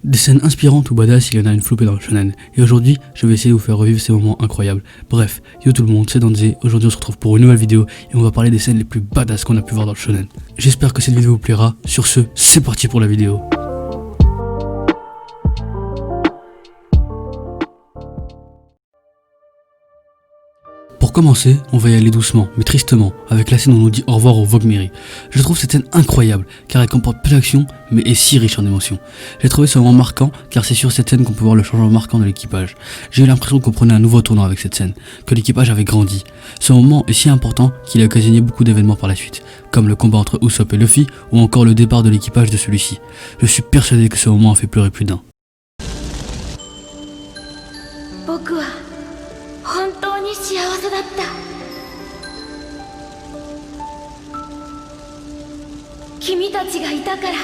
Des scènes inspirantes ou badass, il y en a une flopée dans le shonen. Et aujourd'hui, je vais essayer de vous faire revivre ces moments incroyables. Bref, yo tout le monde, c'est Danze. Aujourd'hui on se retrouve pour une nouvelle vidéo et on va parler des scènes les plus badass qu'on a pu voir dans le shonen. J'espère que cette vidéo vous plaira. Sur ce, c'est parti pour la vidéo. Pour commencer, on va y aller doucement, mais tristement, avec la scène où on nous dit au revoir au Vogmiri. Je trouve cette scène incroyable, car elle comporte peu d'action, mais est si riche en émotions. J'ai trouvé ce moment marquant, car c'est sur cette scène qu'on peut voir le changement marquant de l'équipage. J'ai eu l'impression qu'on prenait un nouveau tournant avec cette scène, que l'équipage avait grandi. Ce moment est si important qu'il a occasionné beaucoup d'événements par la suite, comme le combat entre Usopp et Luffy, ou encore le départ de l'équipage de celui-ci. Je suis persuadé que ce moment a fait pleurer plus d'un. 幸せだった。君たちがいたから。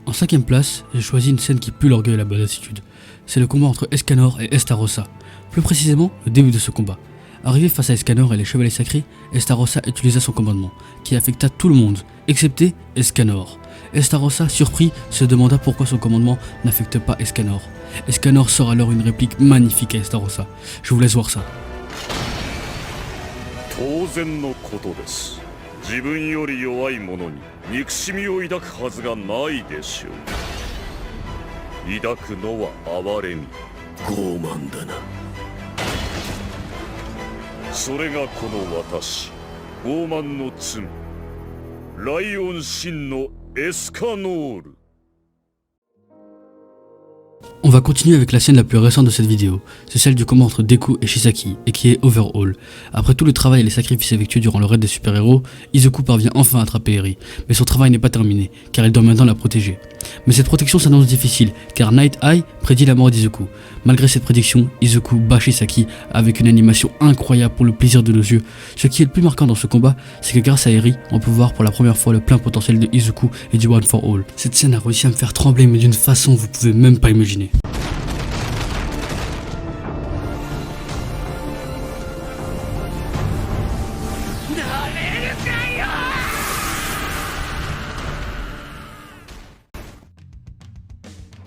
En cinquième place, j'ai choisi une scène qui pue l'orgueil et la bonne attitude. C'est le combat entre Escanor et Estarossa. Plus précisément, le début de ce combat. Arrivé face à Escanor et les chevaliers sacrés, Estarossa utilisa son commandement, qui affecta tout le monde, excepté Escanor. Estarossa, surpris, se demanda pourquoi son commandement n'affecte pas Escanor. Escanor sort alors une réplique magnifique à Estarossa. Je vous laisse voir ça. On va continuer avec la scène la plus récente de cette vidéo, c'est celle du combat entre Deku et Shisaki, et qui est Overhaul. Après tout le travail et les sacrifices effectués durant le raid des super-héros, Izuku parvient enfin à attraper Eri, mais son travail n'est pas terminé, car il doit maintenant la protéger. Mais cette protection s'annonce difficile, car Night Eye prédit la mort d'Izuku. Malgré cette prédiction, Izuku bat Shisaki avec une animation incroyable pour le plaisir de nos yeux. Ce qui est le plus marquant dans ce combat, c'est que grâce à Eri, on peut voir pour la première fois le plein potentiel de Izuku et du One for All. Cette scène a réussi à me faire trembler, mais d'une façon que vous pouvez même pas imaginer.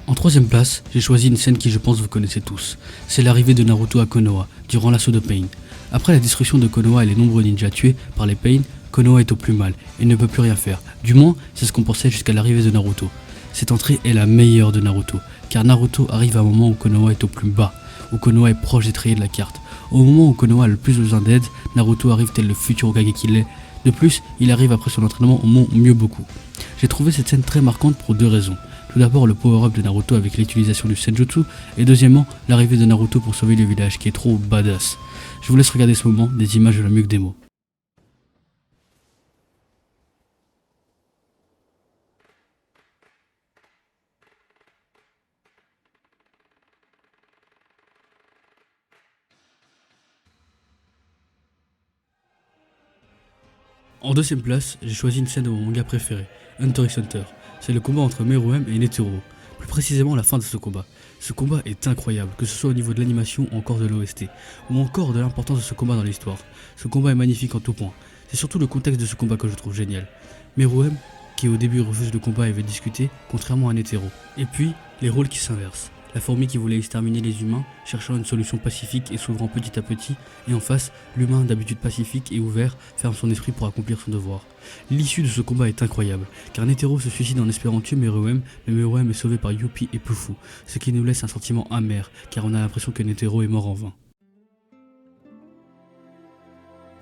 En troisième place, j'ai choisi une scène qui je pense vous connaissez tous. C'est l'arrivée de Naruto à Konoha, durant l'assaut de Pain. Après la destruction de Konoha et les nombreux ninjas tués par les Pain, Konoha est au plus mal et ne peut plus rien faire. Du moins, c'est ce qu'on pensait jusqu'à l'arrivée de Naruto. Cette entrée est la meilleure de Naruto, car Naruto arrive à un moment où Konoha est au plus bas, où Konoha est proche des treillis de la carte. Au moment où Konoha a le plus besoin d'aide, Naruto arrive tel le futur Hokage qu'il est. De plus, il arrive après son entraînement au mont Myoboku. J'ai trouvé cette scène très marquante pour deux raisons. Tout d'abord le power-up de Naruto avec l'utilisation du Senjutsu, et deuxièmement l'arrivée de Naruto pour sauver le village qui est trop badass. Je vous laisse regarder ce moment, des images de la mieux que des mots. En deuxième place, j'ai choisi une scène de mon manga préféré, Hunter x Hunter. C'est le combat entre Meruem et Netero, plus précisément la fin de ce combat. Ce combat est incroyable, que ce soit au niveau de l'animation ou encore de l'OST, ou encore de l'importance de ce combat dans l'histoire. Ce combat est magnifique en tout point. C'est surtout le contexte de ce combat que je trouve génial. Meruem, qui au début refuse le combat et veut discuter, contrairement à Netero. Et puis, les rôles qui s'inversent. La fourmi qui voulait exterminer les humains, cherchant une solution pacifique et s'ouvrant petit à petit, et en face, l'humain d'habitude pacifique et ouvert ferme son esprit pour accomplir son devoir. L'issue de ce combat est incroyable, car Netero se suicide en espérant tuer Meruem, mais Meruem est sauvé par Youpi et Pufu, ce qui nous laisse un sentiment amer, car on a l'impression que Netero est mort en vain.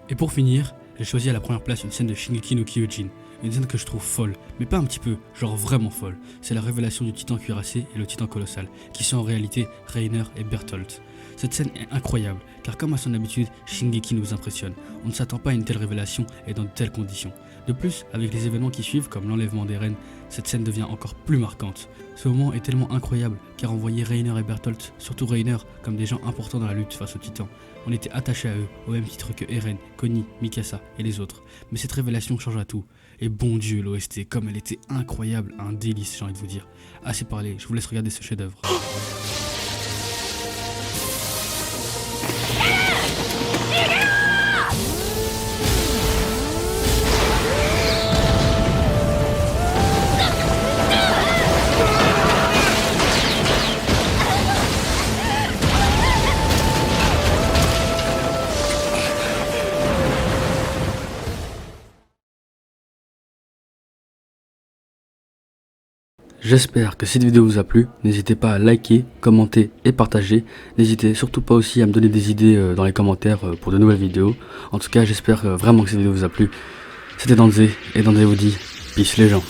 Et pour finir, j'ai choisi à la première place une scène de Shingeki no Kyojin, une scène que je trouve folle, mais pas un petit peu, genre vraiment folle. C'est la révélation du titan cuirassé et le titan colossal, qui sont en réalité Reiner et Bertolt. Cette scène est incroyable, car comme à son habitude, Shingeki nous impressionne. On ne s'attend pas à une telle révélation et dans de telles conditions. De plus, avec les événements qui suivent, comme l'enlèvement des reines, cette scène devient encore plus marquante. Ce moment est tellement incroyable, car on voyait Reiner et Bertolt, surtout Reiner, comme des gens importants dans la lutte face aux titans. On était attachés à eux, au même titre que Eren, Connie, Mikasa et les autres. Mais cette révélation changea tout. Et bon Dieu, l'OST, comme elle était incroyable, un délice, j'ai envie de vous dire. Assez parlé, je vous laisse regarder ce chef-d'œuvre. J'espère que cette vidéo vous a plu. N'hésitez pas à liker, commenter et partager. N'hésitez surtout pas aussi à me donner des idées dans les commentaires pour de nouvelles vidéos. En tout cas, j'espère vraiment que cette vidéo vous a plu. C'était Danzé et Danzé vous dit peace les gens.